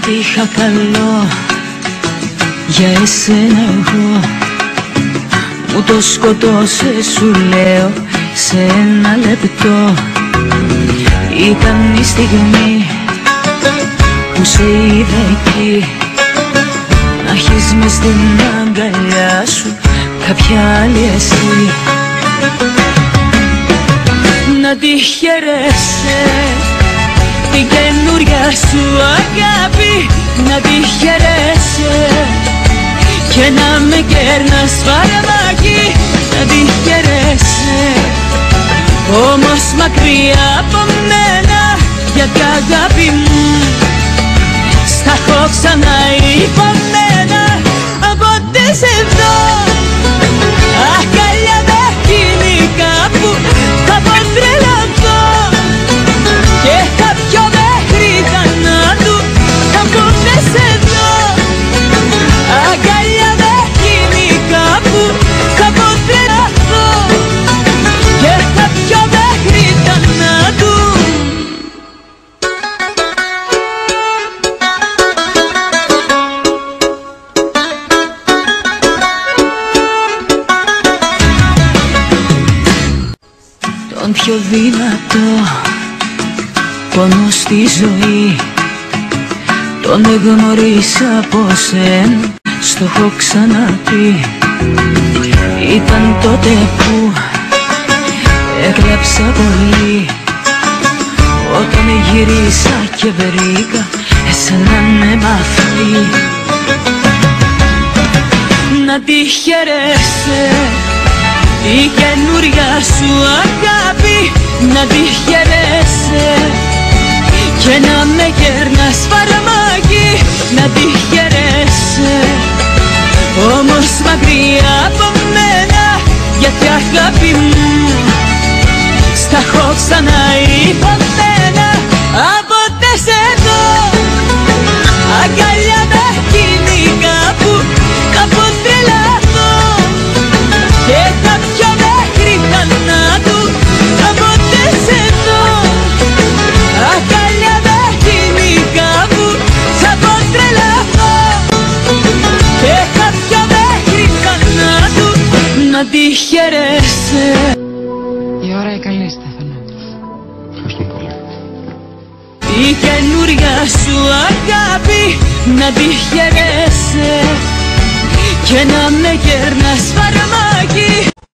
Ό,τι είχα καλό για εσένα εγώ, μου το σκοτώσε σου λέω σε ένα λεπτό. Ήταν η στιγμή που σε είδα εκεί, να έχεις μες στην αγκαλιά σου κάποια άλλη εσύ. Να τη χαιρέσαι την καινούρια σου αγάπη, να τη χαιρέσαι και να με κέρνας φαρμάκι, να τη χαιρέσαι. Όμως μακριά από μένα, γιατί αγάπη μου στα έχω ξανά υπομένα. Από τε σε δω αγκαλιά με χημικά που θα πω τρελαθώ και κάποιο μέχρι θανάτου. Από τε σε δω αγκαλιά με χημικά που θα πω τρελαθώ και κάποιο μέχρι θανάτου. Τον πιο δυνατό πόνο στη ζωή τον εγνωρίσα από σένα, στο έχω ξαναπεί. Ήταν τότε που έκλαψα πολύ, όταν γυρίσα και βρήκα εσένα με μαθεί. Να τη χαιρέσαι η καινούρια σου αγάπη, να τη χαιρέσαι και να με κέρνας φαρμάκι, να τη χαιρέσαι. Όμως μακριά από μένα, γιατί αγάπη μου στα έχω ξανά υπομένα. Από τε σε δω αγκαλιά με χημικά που κάπου τρελαθώ και κάποιο μέχρι θανάτου. Από τε σε δω αγκαλιά με χημικά που θα πω τρελαθώ και κάποιο μέχρι θανάτου. Να τη χαιρέσαι. Η ώρα η καλή, Στέφανο. Ευχαριστώ πολύ. Η καινούρια σου αγάπη, να τη χαιρέσαι και να με κέρνας